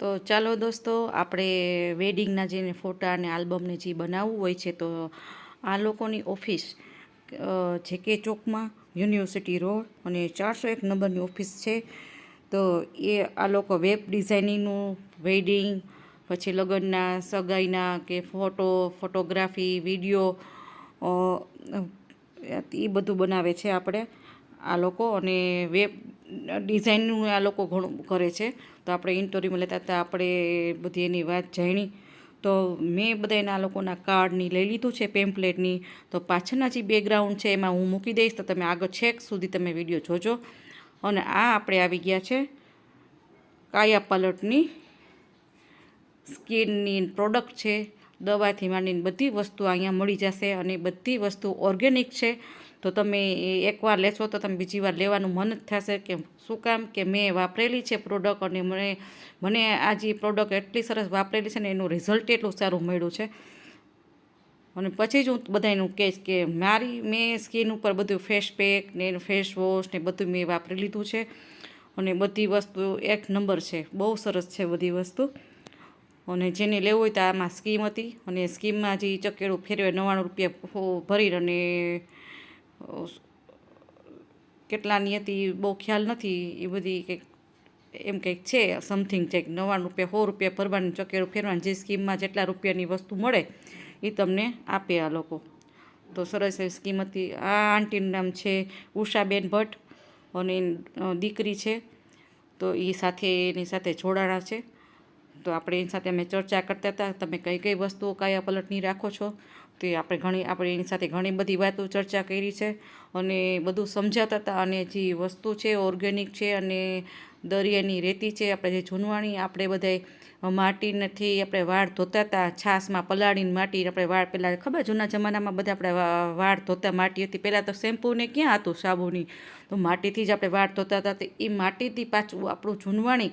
તો ચાલો દોસ્તો, આપણે વેડિંગના જે ફોટા અને આલ્બમને જે બનાવવું હોય છે, તો આ લોકોની ઓફિસ જેકે ચોકમાં યુનિવર્સિટી રોડ અને 401 નંબરની ઓફિસ છે. તો એ આ લોકો વેબ ડિઝાઇનિંગનું, વેડિંગ, પછી લગ્નના, સગાઈના કે ફોટોગ્રાફી, વિડીયો એ બધું બનાવે છે આપણે આ લોકો. અને વેબ ડિઝાઇનનું આ લોકો ઘણું કરે છે. તો આપણે ઇન્ટરવ્યૂમાં લેતા હતા, આપણે બધી એની વાત જાણી. તો મેં બધા એના લોકોના કાર્ડની લઈ લીધું છે, પેમ્પલેટની. તો પાછળના જે બેકગ્રાઉન્ડ છે એમાં હું મૂકી દઈશ, તો તમે આગળ છેક સુધી તમે વિડીયો જોજો. અને આ આપણે આવી ગયા છે કાયા પલટની સ્કિનની પ્રોડક્ટ છે. દવાથી માંડીને બધી વસ્તુ અહીંયા મળી જશે અને બધી વસ્તુ ઓર્ગેનિક છે. તો તમે એકવાર લેશો તો તમે બીજી વાર લેવાનું મન જ થશે. કે શું કામ કે મેં વાપરેલી છે પ્રોડક્ટ, અને મને આ જે પ્રોડક્ટ એટલી સરસ વાપરેલી છે ને, એનું રિઝલ્ટ એટલું સારું મળ્યું છે. અને પછી જ હું બધાનું કહીશ કે મેં સ્કિન ઉપર બધું ફેસ પેક ને ફેસ વોશ ને બધું મેં વાપરી લીધું છે. અને બધી વસ્તુ એક નંબર છે, બહુ સરસ છે બધી વસ્તુ. અને જેને લેવું હોય તો આમાં સ્કીમ હતી, અને સ્કીમમાં જે ચકેડું ફેરવે 99 રૂપિયા ભરી, અને કેટલાની હતી બહુ ખ્યાલ નથી, એ બધી કંઈક એમ કંઈક છે સમથિંગ છે. 99 રૂપિયા 100 રૂપિયા ભરવાનું, ચકેડું ફેરવાનું, જે સ્કીમમાં જેટલા રૂપિયાની વસ્તુ મળે એ તમને આપે આ લોકો. તો સરસ એવી સ્કીમ હતી. આ આંટીનું નામ છે ઉષાબેન ભટ્ટ, અને દીકરી છે. તો એ એની સાથે જોડાણા છે. તો આપણે એની સાથે અમે ચર્ચા કરતા હતા, તમે કઈ કઈ વસ્તુઓ કાયા પલટની રાખો છો. તો આપણે એની સાથે ઘણી બધી વાતો ચર્ચા કરી છે, અને બધું સમજાતા હતા. અને જે વસ્તુ છે ઓર્ગેનિક છે, અને દરિયાની રેતી છે, આપણે જે જૂનવાણી, આપણે બધાય માટીથી આપણે વાળ ધોતા હતા, છાશમાં પલાળીને માટી આપણે વાળ, પહેલાં ખબર જૂના જમાનામાં બધા આપણે વાળ ધોતા માટી હતી. પહેલાં તો શેમ્પૂને ક્યાં હતું, સાબુની, તો માટીથી જ આપણે વાળ ધોતા હતા. તો એ માટીથી પાછું આપણું જૂનવાણી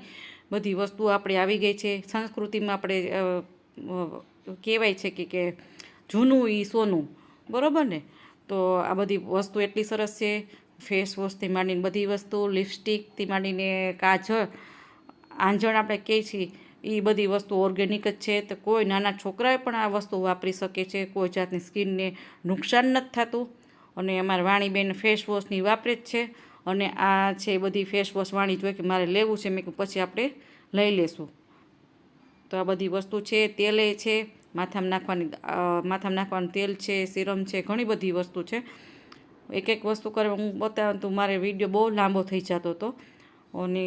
બધી વસ્તુ આપણે આવી ગઈ છે. સંસ્કૃતિમાં આપણે કહેવાય છે કે જૂનું એ સોનું, બરાબર ને. તો આ બધી વસ્તુ એટલી સરસ છે. ફેસ વોશથી માંડીને બધી વસ્તુ, લિપસ્ટિકથી માંડીને કાજળ, આંજણ આપણે કહીએ છીએ, એ બધી વસ્તુ ઓર્ગેનિક જ છે. તો કોઈ નાના છોકરાએ પણ આ વસ્તુ વાપરી શકે છે, કોઈ જાતની સ્કિનને નુકસાન નથી થતું. અને અમારા વાણીબેન ફેસ વોશની વાપરે જ છે. અને આ છે બધી ફેસ વોશ વાણી જોઈએ કે મારે લેવું છે, મેં કહ્યું પછી આપણે લઈ લેશું. તો આ બધી વસ્તુ છે. તેલે છે, માથામાં નાખવાનું તેલ છે, સિરમ છે, ઘણી બધી વસ્તુ છે. એક એક વસ્તુ કરે હું બતાવું તો મારે વિડીયો બહુ લાંબો થઈ જતો હતો. અને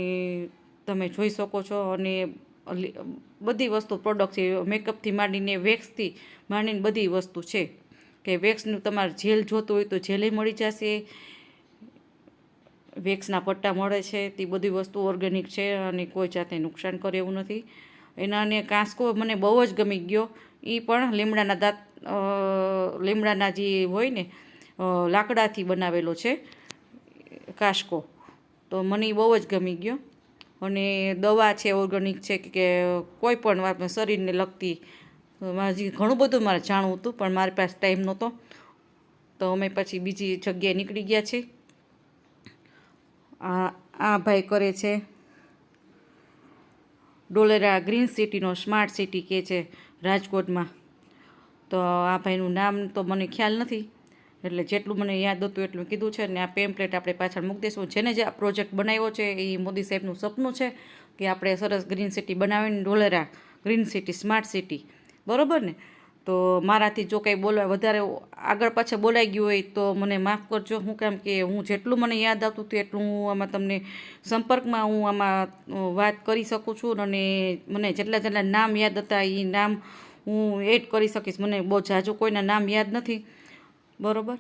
તમે જોઈ શકો છો. અને બધી વસ્તુ પ્રોડક્ટ છે, મેકઅપથી માંડીને વેક્સથી માંડીને બધી વસ્તુ છે. કે વેક્સનું તમારે જેલ જોતું હોય તો જેલે મળી જશે, વેક્સના પટ્ટા મળે છે. તે બધી વસ્તુ ઓર્ગેનિક છે, અને કોઈ જાતને નુકસાન કરે એવું નથી. એના અને કાંસકો મને બહુ જ ગમી ગયો. એ પણ લીમડાના દાંત, લીમડાના જે હોય ને લાકડાથી બનાવેલો છે કાંસકો. તો મને એ બહુ જ ગમી ગયો. અને દવા છે ઓર્ગેનિક છે, કે કોઈ પણ વાત શરીરને લગતી, હજી ઘણું બધું મારે જાણવું હતું, પણ મારી પાસે ટાઈમ નહોતો. તો અમે પછી બીજી જગ્યાએ નીકળી ગયા છીએ. આ ભાઈ કરે છે ડોલેરા ગ્રીન સિટીનો સ્માર્ટ સિટી કે છે રાજકોટમાં. તો આ ભાઈનું નામ તો મને ખ્યાલ નથી, એટલે જેટલું મને યાદ હતું એટલું કીધું છે. ને આ પેમ્પલેટ આપણે પાછળ મૂકી દઈશું. જેને જે આ પ્રોજેક્ટ બનાવ્યો છે એ મોદી સાહેબનું સપનું છે કે આપણે સરસ ગ્રીન સિટી બનાવીને, ડોલેરા ગ્રીન સિટી, સ્માર્ટ સિટી, બરાબર ને. તો મારાથી જો કંઈ વધારે આગળ પાછળ બોલાઈ ગયું હોય તો મને માફ કરજો. હું કામ કે હું જેટલું મને યાદ આવતું હતું એટલું હું આમાં તમને સંપર્કમાં હું આમાં વાત કરી શકું છું. અને મને જેટલા નામ યાદ હતા એ નામ હું એડ કરી શકીશ. મને બહુ ઝાઝું કોઈના નામ યાદ નથી, બરાબર.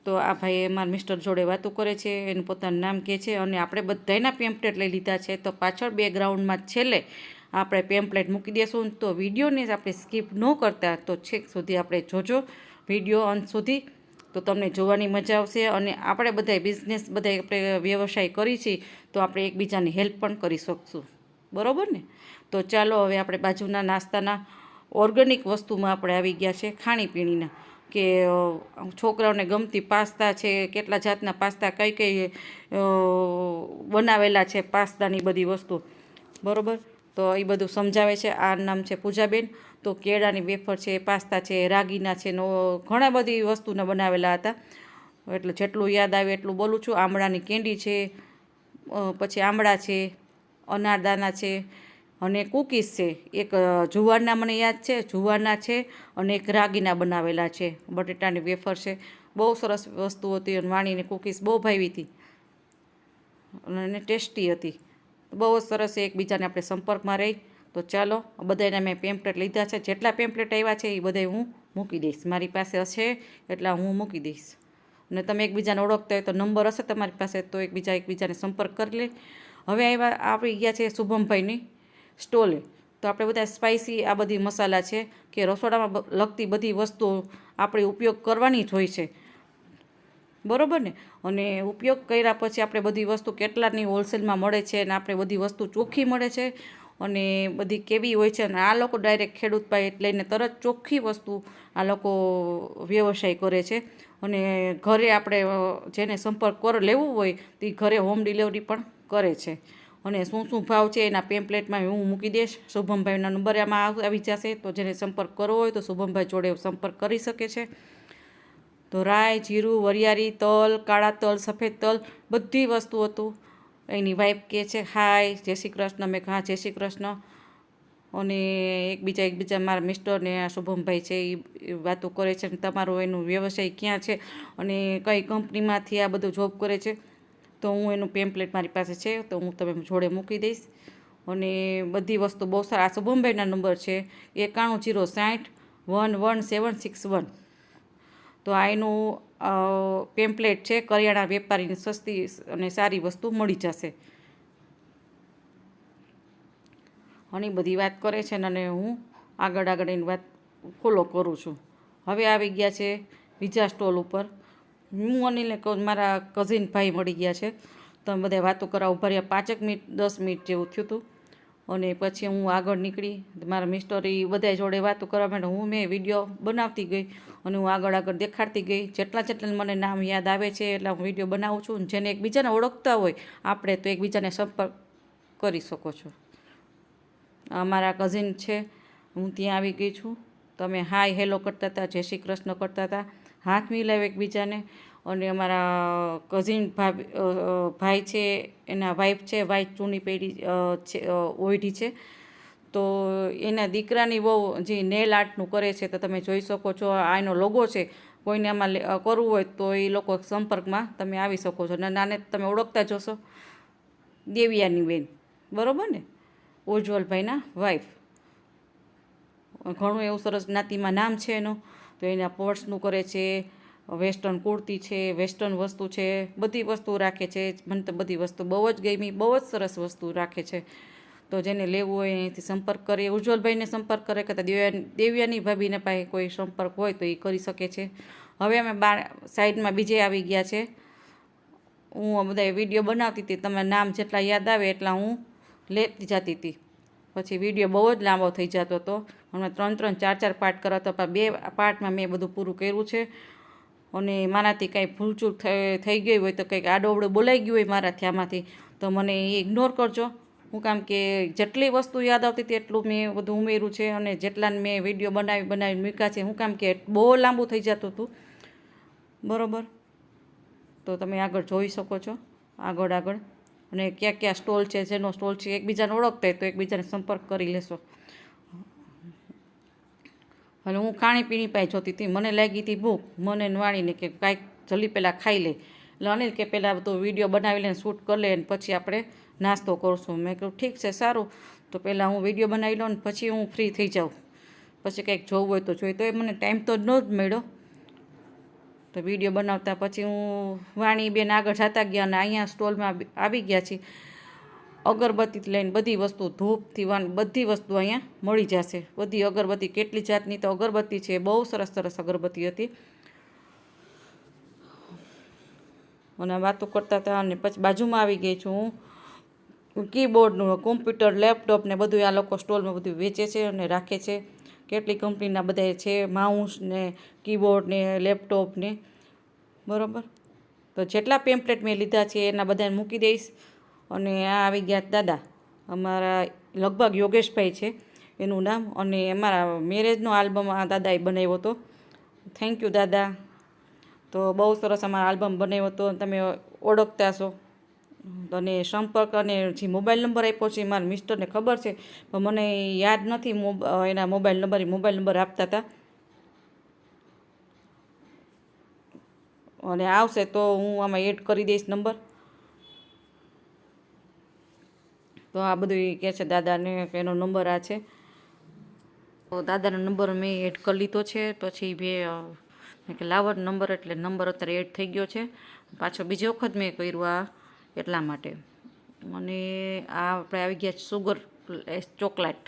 તો આ ભાઈ અમારા મિસ્ટર જોડે વાતો કરે છે, એનું પોતાનું નામ કહે છે. અને આપણે બધાના પેમ્પલેટ લઈ લીધા છે. તો પાછળ બેકગ્રાઉન્ડમાં છેલ્લે આપણે પેમ્પલેટ મૂકી દઈશું. તો વિડીયોને આપણે સ્કીપ ન કરતા, તો છેક સુધી આપણે જોજો વિડીયો અંત સુધી, તો તમને જોવાની મજા આવશે. અને આપણે બધા બિઝનેસ, બધા આપણે વ્યવસાય કરી છીએ, તો આપણે એકબીજાની હેલ્પ પણ કરી શકશું, બરાબર ને. તો ચાલો હવે આપણે બાજુના નાસ્તાના ઓર્ગેનિક વસ્તુમાં આપણે આવી ગયા છે, ખાણીપીણીના. કે છોકરાઓને ગમતી પાસ્તા છે, કેટલા જાતના પાસ્તા, કઈ કઈ બનાવેલા છે પાસ્તાની બધી વસ્તુ, બરાબર. તો એ બધું સમજાવે છે. આ નામ છે પૂજાબેન. તો કેળાની વેફર છે, પાસ્તા છે, રાગીના છે, ઘણા બધી વસ્તુને બનાવેલા હતા. એટલે જેટલું યાદ આવે એટલું બોલું છું. આમળાની કેન્ડી છે, પછી આમળા છે, અનારદાના છે અને કૂકીઝ છે. એક જુવારના મને યાદ છે, જુવારના છે અને એક રાગીના બનાવેલા છે. બટેટાની વેફર છે. બહુ સરસ વસ્તુ હતી અને વાણીને કૂકીઝ બહુ ભાવી હતી અને ટેસ્ટી હતી. બહુ જ સરસ એકબીજાને આપણે સંપર્કમાં રહી. તો ચાલો, બધાને મેં પેમ્પલેટ લીધા છે. જેટલા પેમ્પલેટ આવ્યા છે એ બધા હું મૂકી દઈશ. મારી પાસે હશે એટલા હું મૂકી દઈશ. અને તમે એકબીજાને ઓળખતા હોય તો નંબર હશે તમારી પાસે, તો એકબીજાને સંપર્ક કરી લે. હવે આવી ગયા છે શુભમભાઈની સ્ટોલે. તો આપણે બધા સ્પાઇસી આ બધી મસાલા છે કે રસોડામાં લગતી બધી વસ્તુઓ આપણે ઉપયોગ કરવાની જ હોય છે, બરોબર ને. અને ઉપયોગ કર્યા પછી આપણે બધી વસ્તુ કેટલાની હોલસેલમાં મળે છે અને આપણે બધી વસ્તુ ચોખ્ખી મળે છે અને બધી કેવી હોય છે. અને આ લોકો ડાયરેક્ટ ખેડૂત પાસે લઈને તરત ચોખ્ખી વસ્તુ આ લોકો વ્યવસાય કરે છે. અને ઘરે આપણે જેને સંપર્ક લેવું હોય તે ઘરે હોમ ડિલિવરી પણ કરે છે. અને શું ભાવ છે એના પેમ્પલેટમાં હું મૂકી દઈશ. શુભમભાઈના નંબર આમાં આવી જશે. તો જેને સંપર્ક કરવો હોય તો શુભમભાઈ જોડે સંપર્ક કરી શકે છે. તો રાઈ, જીરું, વરિયાળી, તલ, કાળા તલ, સફેદ તલ, બધી વસ્તુ હતું. એની વાઈફ કહે છે હાય, જય શ્રી કૃષ્ણ. મેં હા, જય શ્રી કૃષ્ણ. અને એકબીજા મારા મિસ્ટર ને આ શુભમભાઈ છે એ વાતો કરે છે. તમારો એનું વ્યવસાય ક્યાં છે અને કઈ કંપનીમાંથી આ બધું જોબ કરે છે. તો હું એનું પેમ્પલેટ મારી પાસે છે, તો હું તમે જોડે મૂકી દઈશ. અને બધી વસ્તુ બહુ સારા. આ શુભમભાઈના નંબર છે 9106011761. તો આ એનું પેમ્પલેટ છે. કરિયાણા વેપારીની સસ્તી અને સારી વસ્તુ મળી જશે. અને બધી વાત કરે છે અને હું આગળ એની વાત ફોલો કરું છું. હવે આવી ગયા છે બીજા સ્ટોલ ઉપર. હું અનિલને મારા કઝિન ભાઈ મળી ગયા છે. તો અમે બધા વાતો કરવા ઉભા રહ્યા. 5 મિનિટ 10 મિનિટ જેવું થયું હતું. અને પછી હું આગળ નીકળી. મારા મિસ્ટર એ બધા જોડે વાતો કરવા માટે મેં વિડીયો બનાવતી ગઈ અને હું આગળ દેખાડતી ગઈ. જેટલા મને નામ યાદ આવે છે એટલા હું વિડીયો બનાવું છું. જેને એકબીજાને ઓળખતા હોય આપણે તો એકબીજાને સંપર્ક કરી શકો છો. અમારા કઝિન છે, હું ત્યાં આવી ગઈ છું. તમે હાય હેલો કરતા હતા, જય શ્રી કૃષ્ણ કરતા હતા, હાથ મિલાવ્યો એકબીજાને. અને અમારા કઝિન ભાઈ છે, એના વાઈફ છે, વાઈફ ચૂની પહેરી છે, ઓઢી છે. તો એના દીકરાની બહુ જે નેલ આર્ટનું કરે છે. તો તમે જોઈ શકો છો આ એનો લોગો છે. કોઈને આમાં કરવું હોય તો એ લોકો સંપર્કમાં તમે આવી શકો છો. નાને તમે ઓળખતા જશો, દેવિયાની બેન, બરાબર ને, ઉજ્જવલભાઈના વાઈફ. ઘણું એવું સરસ જ્ઞાતિમાં નામ છે એનું. તો એના પર્સનું કરે છે, વેસ્ટર્ન કુર્તી છે, વેસ્ટર્ન વસ્તુ છે, બધી વસ્તુ રાખે છે. મને તો બધી વસ્તુ બહુ જ ગમી, બહુ જ સરસ વસ્તુ રાખે છે. તો જેને લેવું હોય એનાથી સંપર્ક કરે. ઉજ્જવલભાઈને સંપર્ક કરે કે દેવ્યાની ભાભીને પાસે કોઈ સંપર્ક હોય તો એ કરી શકે છે. હવે અમે સાઈડમાં બીજે આવી ગયા છે. હું બધા વિડીયો બનાવતી હતી. તમે નામ જેટલા યાદ આવે એટલા હું લેતી જતી હતી. પછી વિડીયો બહુ જ લાંબો થઈ જતો હતો. અમે 3 4 પાર્ટ કરવા તો 2 પાર્ટમાં મેં બધું પૂરું કર્યું છે. અને મારાથી કાંઈ ભૂલચૂક થઈ ગઈ હોય તો કંઈક આડોઅવડું બોલાઈ ગયું હોય મારાથી આમાંથી, તો મને એ ઇગ્નોર કરજો. હું કામ કે જેટલી વસ્તુ યાદ આવતી હતી એટલું મેં બધું ઉમેર્યું છે. અને જેટલા મેં વિડીયો બનાવી મૂક્યા છે. હું કામ કે બહુ લાંબુ થઈ જતું હતું, બરાબર. તો તમે આગળ જોઈ શકો છો આગળ. અને ક્યાં સ્ટોલ છે, જેનો સ્ટોલ છે એકબીજાને ઓળખતા હોય તો એકબીજાને સંપર્ક કરી લેશો. અને હું ખાણીપીણી પાસે જોતી હતી. મને લાગી હતી ભૂખ, મને વાણીને કે કાંઈક જલ્દી પહેલાં ખાઈ લે. એટલે અનિલ કે પહેલાં તો વિડીયો બનાવી લે, શૂટ કરી લે, પછી આપણે નાસ્તો કરશું. મેં કહ્યું ઠીક છે, સારું. તો પહેલાં હું વિડીયો બનાવી લઉં ને પછી હું ફ્રી થઈ જાઉં. પછી કંઈક જોવું હોય તો જોઈએ. તો એ મને ટાઈમ તો ન જ મળ્યો. તો વિડીયો બનાવતા પછી હું વાણીબેન આગળ જતા ગયા અને અહીંયા સ્ટોલમાં આવી ગયા છીએ. અગરબત્તીથી લઈને બધી વસ્તુ, ધૂપથી બધી વસ્તુ અહીંયા મળી જશે. બધી અગરબત્તી, કેટલી જાતની તો અગરબત્તી છે. બહુ સરસ અગરબત્તી હતી. અને વાતો કરતા હતા. અને પછી બાજુમાં આવી ગઈ છું હું. કીબોર્ડનું, કોમ્પ્યુટર, લેપટોપ ને બધું આ લોકો સ્ટોલમાં બધું વેચે છે અને રાખે છે. કેટલી કંપનીના બધા છે, માઉસ ને કીબોર્ડ ને લેપટોપ ને, બરાબર. તો જેટલા પેમ્પલેટ મેં લીધા છે એના બધાને મૂકી દઈશ. અને આ આવી ગયા દાદા, અમારા લગભગ યોગેશભાઈ છે એનું નામ, અને અમારા મેરેજનો આલ્બમ આ દાદાએ બનાવ્યો હતો. થેન્ક યુ દાદા. તો બહુ સરસ અમારા આલ્બમ બનાવ્યો હતો, તમે ઓળખતા છો. અને સંપર્ક અને જે મોબાઈલ નંબર આપ્યો છે એ મારા મિસ્ટરને ખબર છે, પણ મને યાદ નથી એના મોબાઈલ નંબર આપતા હતા. અને આવશે તો હું આમાં એડ કરી દઈશ નંબર. તો આ બધું કહે છે દાદાને કે એનો નંબર આ છે. તો દાદાનો નંબર મેં એડ કરી લીધો છે. પછી મેં કે લાવો નંબર, એટલે નંબર અત્યારે એડ થઈ ગયો છે. પાછો બીજી વખત મેં કર્યું આ એટલા માટે. અને આ આપણે આવી ગયા સુગર ચોકલેટ.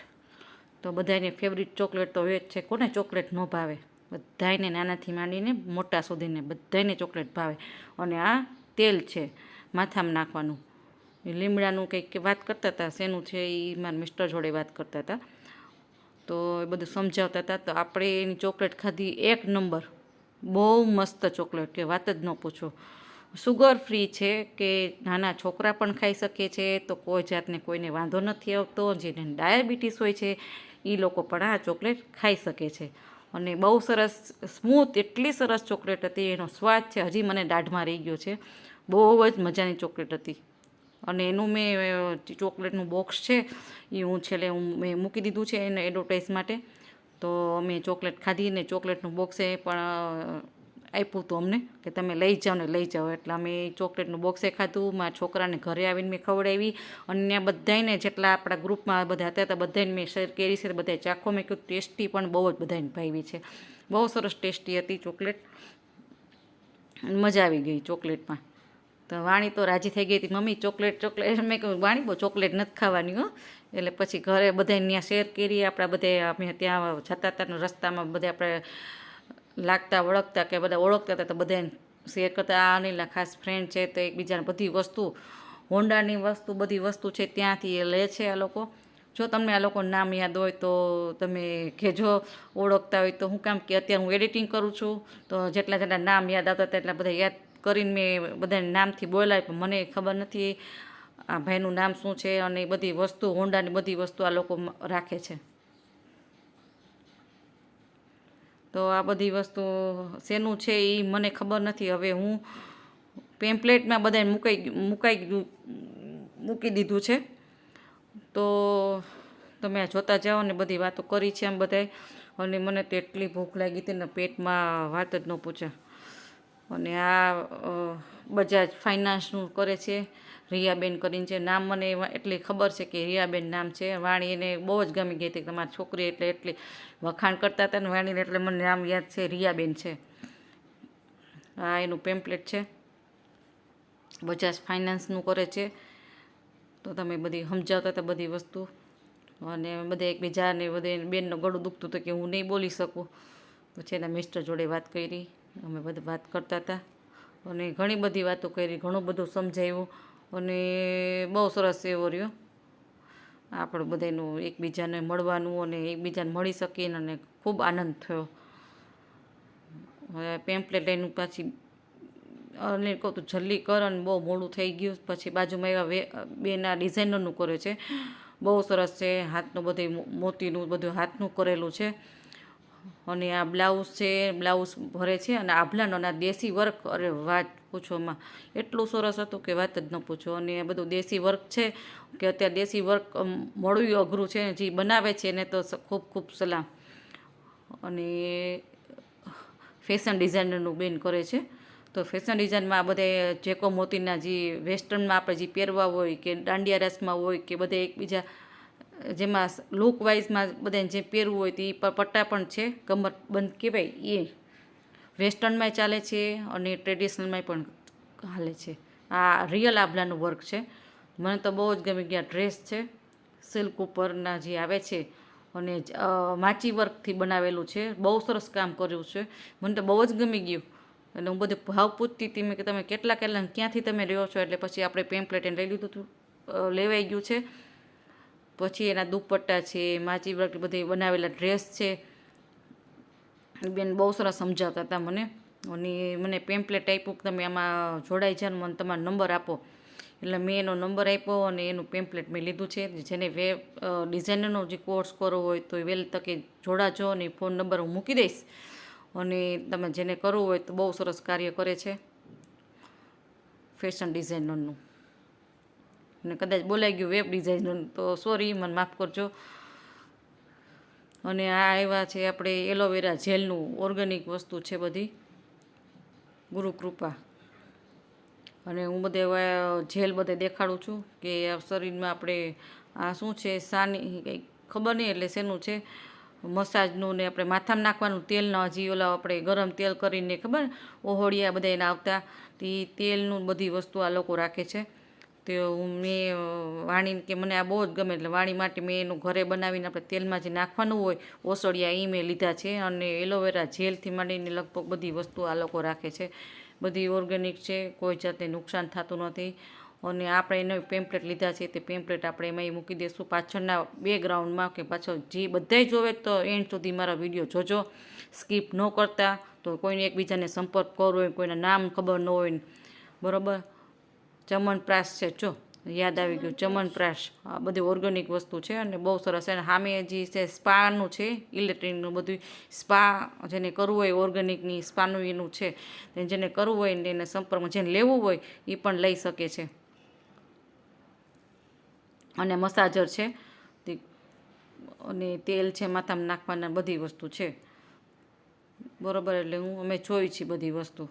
તો બધાને ફેવરિટ ચોકલેટ તો એ જ છે. કોને ચોકલેટ ન ભાવે? બધાને, નાનાથી માંડીને મોટા સુધીને બધાને ચોકલેટ ભાવે. અને આ તેલ છે માથામાં નાખવાનું. લીમડાનું કંઈક વાત કરતા હતા, શેનું છે એ મારા મિસ્ટર જોડે વાત કરતા હતા. તો એ બધું સમજાવતા હતા. તો આપણે એની ચોકલેટ ખાધી, એક નંબર, બહુ મસ્ત ચોકલેટ, કે વાત જ ન પૂછો. સુગર ફ્રી છે, કે નાના છોકરા પણ ખાઈ શકે છે, તો કોઈ જાતને કોઈને વાંધો નથી આવતો. જેને ડાયાબિટીસ હોય છે એ લોકો પણ આ ચોકલેટ ખાઈ શકે છે. અને બહુ સરસ સ્મૂથ, એટલી સરસ ચોકલેટ હતી. એનો સ્વાદ છે હજી મને દાઢમાં રહી ગયો છે. બહુ જ મજાની ચોકલેટ હતી. અને એનું મેં ચોકલેટનું બોક્સ છે એ હું છેલ્લે મેં મૂકી દીધું છે એને એડવર્ટાઈઝ માટે. તો અમે ચોકલેટ ખાધી ને ચોકલેટનું બોક્સે પણ આપ્યું હતું અમને, કે તમે લઈ જાઓ ને લઈ જાઓ. એટલે અમે ચોકલેટનું બોક્સે ખાધું. મારા છોકરાને ઘરે આવીને મેં ખવડાવી. અને બધાને જેટલા આપણા ગ્રુપમાં બધા હતા બધાને મેં શેર કરી છે. બધાએ ચાખો. મેં કહ્યું ટેસ્ટી પણ બહુ જ બધાને ભાવી છે. બહુ સરસ ટેસ્ટી હતી ચોકલેટ. મજા આવી ગઈ ચોકલેટમાં. તો વાણી તો રાજી થઈ ગઈ હતી, મમ્મી ચોકલેટ. મેં કહ્યું વાણી બહુ ચોકલેટ નથી ખાવાની હો. એટલે પછી ઘરે બધાને ત્યાં શેર કરી. આપણા બધા અમે ત્યાં જતા હતા રસ્તામાં બધા આપણે લાગતા વળગતા કે બધા ઓળખતા હતા, તો બધાને શેર કરતા. આ અનિલના ખાસ ફ્રેન્ડ છે, તો એકબીજાને બધી વસ્તુ, હોન્ડાની વસ્તુ, બધી વસ્તુ છે ત્યાંથી એ લે છે આ લોકો. જો તમને આ લોકોનું નામ યાદ હોય તો તમે કહેજો, ઓળખતા હોય તો. હું કામ કે અત્યારે હું એડિટિંગ કરું છું, તો જેટલા નામ યાદ આવતા હતા એટલા બધા યાદ કરીને મેં બધાને નામથી બોલાય, પણ મને ખબર નથી આ ભાઈનું નામ શું છે. અને એ બધી વસ્તુ, હોન્ડાની બધી વસ્તુ આ લોકો રાખે છે. તો આ બધી વસ્તુ શેનું છે એ મને ખબર નથી. હવે હું પેમ્પલેટમાં બધાને મૂકી દીધું છે. તો તમે જોતા જાઓ ને બધી વાતો કરી છે એમ બધાય. અને મને તો એટલી ભૂખ લાગી હતી ને પેટમાં વાત જ ન પૂછે. અને આ બજાજ ફાઇનાન્સનું કરે છે, રિયાબેન કરીને છે. નામ મને એટલી ખબર છે કે રિયાબેન નામ છે. વાણી એને બહુ જ ગમી ગઈ હતી, તમારી છોકરી એટલે એટલી વખાણ કરતા હતા ને વાણીને, એટલે મને નામ યાદ છે, રિયાબેન છે. આ એનું પેમ્પલેટ છે, બજાજ ફાઇનાન્સનું કરે છે. તો તમે બધી સમજાવતા હતા બધી વસ્તુ. અને બધા એકબીજાને બધે બેનનું ગળું દુખતું હતું કે હું નહીં બોલી શકું. પછી એના મિસ્ટર જોડે વાત કરી. અમે બધા વાત કરતા હતા અને ઘણી બધી વાતો કરી, ઘણું બધું સમજાવ્યું. અને બહુ સરસ એવો રહ્યો આપણે બધાનું એકબીજાને મળવાનું, અને એકબીજાને મળી શકીને અને ખૂબ આનંદ થયો. હવે પેમ્પલેટ લઈને પાછી અને કહું તું જલ્દી કર, અને બહુ મોડું થઈ ગયું. પછી બાજુમાં એવા બેના ડિઝાઇનરનું કરે છે, બહુ સરસ છે. હાથનું બધું મોતીનું બધું હાથનું કરેલું છે. અને આ બ્લાઉઝ છે, બ્લાઉઝ ભરે છે. અને આભલાનો આ દેશી વર્ક, અરે વાત પૂછોમાં, એટલું સરસ હતું કે વાત જ ન પૂછો. અને આ બધું દેશી વર્ક છે, કે અત્યારે દેશી વર્ક મળવું અઘરું છે. જે બનાવે છે એને તો ખૂબ ખૂબ સલામ. અને ફેશન ડિઝાઇનરનું બેન કરે છે. તો ફેશન ડિઝાઇનમાં આ બધા જેકો મોતીના જે વેસ્ટર્નમાં આપણે જે પહેરવા હોય, કે દાંડિયા રાસમાં હોય, કે બધા એકબીજા જેમાં લુક વાઇઝમાં બધાને જે પહેરવું હોય તે પટ્ટા પણ છે, કમર બંધ કહેવાય એ વેસ્ટર્નમાંય ચાલે છે અને ટ્રેડિશનલમાંય પણ હાલે છે. આ રિયલ આભલાનું વર્ક છે. મને તો બહુ જ ગમી ગયા. ડ્રેસ છે સિલ્ક ઉપરના જે આવે છે, અને માચી વર્કથી બનાવેલું છે. બહુ સરસ કામ કર્યું છે. મને તો બહુ જ ગમી ગયું. અને હું બધું ભાવ પૂછતી હતી, મેં કે તમે કેટલા ક્યાંથી તમે રહ્યો છો. એટલે પછી આપણે પેમ્પલેટ એને લઈ લીધું હતું, લેવાઈ ગયું છે. પછી એના દુપટ્ટા છે, માચી વર્ક બધી બનાવેલા ડ્રેસ છે. બેન બહુ સરસ સમજાવતા હતા મને. અને મને પેમ્પલેટ આપ્યું કે તમે આમાં જોડાઈ જાઓ, મને તમારો નંબર આપો. એટલે મેં એનો નંબર આપ્યો અને એનું પેમ્પલેટ મેં લીધું છે. જેને વેબ ડિઝાઇનરનો જે કોર્સ કરવો હોય તો એ વહેલી તકે જોડાજો, અને ફોન નંબર હું મૂકી દઈશ. અને તમે જેને કરવું હોય તો બહુ સરસ કાર્ય કરે છે ફેશન ડિઝાઇનરનું. અને કદાચ બોલાઈ ગયું વેબ ડિઝાઇનર તો સોરી, મને માફ કરજો. અને આ આવ્યા છે આપણે એલોવેરા જેલનું, ઓર્ગેનિક વસ્તુ છે બધી, ગુરુકૃપા. અને હું બધે જેલ બધે દેખાડું છું કે શરીરમાં આપણે આ શું છે, સાની કંઈ ખબર નહીં એટલે શેનું છે, મસાજનું ને આપણે માથામાં નાખવાનું તેલના, હજી ઓલા આપણે ગરમ તેલ કરીને ખબર ઓહોળિયા બધા એના આવતા, તે તેલનું બધી વસ્તુ આ લોકો રાખે છે. તો મેં વાણીને કે મને આ બહુ જ ગમે, એટલે વાણી માટે મેં એનું ઘરે બનાવીને આપણે તેલમાં જે નાખવાનું હોય ઓસળિયા એ મેં લીધા છે. અને એલોવેરા જેલથી માંડીને લગભગ બધી વસ્તુ આ લોકો રાખે છે, બધી ઓર્ગેનિક છે, કોઈ જાતને નુકસાન થતું નથી. અને આપણે એનો પેમ્પલેટ લીધા છે, તે પેમ્પલેટ આપણે એમાં મૂકી દઈશું પાછળના બેકગ્રાઉન્ડમાં, કે પાછળ જે બધાય જોવે તો એન્ડ સુધી મારા વિડીયો જોજો, સ્કીપ ન કરતા. તો કોઈને એકબીજાને સંપર્ક કરવો હોય, કોઈના નામ ખબર ન હોય, બરાબર. ચમનપ્રાશ છે, જો યાદ આવી ગયું, ચમનપ્રાશ. આ બધી ઓર્ગેનિક વસ્તુ છે અને બહુ સરસ છે. અને સામે જે છે સ્પાનું છે, ઇલેક્ટ્રિકનું બધું સ્પા, જેને કરવું હોય ઓર્ગેનિકની સ્પાનું એનું છે, જેને કરવું હોય ને એને સંપર્કમાં, જેને લેવું હોય એ પણ લઈ શકે છે. અને મસાજર છે, અને તેલ છે માથામાં નાખવાના, બધી વસ્તુ છે, બરાબર. એટલે અમે જોઈ છે બધી વસ્તુ.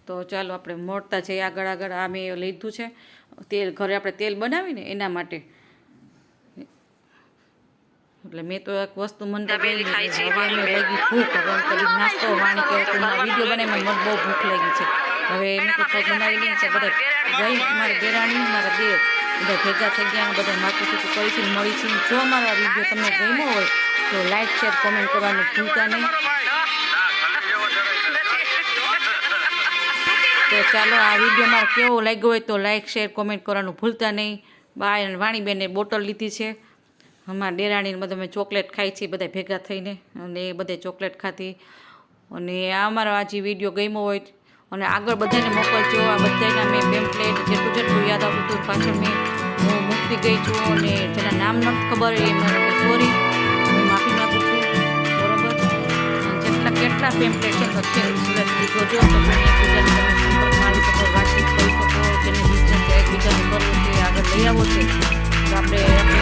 તો ચાલો આપણે મળતા જઈએ આગળ. આ મેં લીધું છે તેલ, ઘરે આપણે તેલ બનાવીને એના માટે. એટલે મેં તો એક વસ્તુ મને તો હવે અમે લાગી ભૂખ, હવે નાસ્તો વાણી કે વિડીયો બનાવી મને બહુ ભૂખ લાગી છે. હવે મેં તો કંઈક બનાવી લઈએ છે. બધા ગઈ મારી દેરાણી, મારા દેર બધા ભેગા થઈ ગયા, બધા માથું ચૂકું કરીશું, મળીશું. જો અમારા વિડીયો તમને ગમ્યો હોય તો લાઈક, શેર, કોમેન્ટ કરવાનું ભૂલતા નહીં. તો ચાલો આ વિડીયો મારો કેવો લાગ્યો હોય તો લાઈક, શેર, કોમેન્ટ કરવાનું ભૂલતા નહીં. બાય. અને વાણીબેને બોટલ લીધી છે, અમારા ડેરાણીને બધા અમે ચોકલેટ ખાઈ છીએ બધા ભેગા થઈને, અને એ બધે ચોકલેટ ખાધી. અને આ અમારો આજે વિડીયો ગમ્યો હોય અને આગળ બધાને મોકલજો. આ બધાના મેં પેમ્પલેટ જેટલું યાદ આવતું હતું પાછળ મેં હું મૂકતી ગઈ છું, અને જેના નામ નથી ખબર એ મને સોરી, હું માફી માગું છું, બરાબર. કેટલા પેમ્પલેટ છે તો છે જોજો, તો એકબીજાને તમે સંપર્કમાં આવી શકો, વાતચીત કરી શકો. જેને બિઝનેસ એકબીજાને કરવો છે, આગળ લઈ આવો છે તો આપણે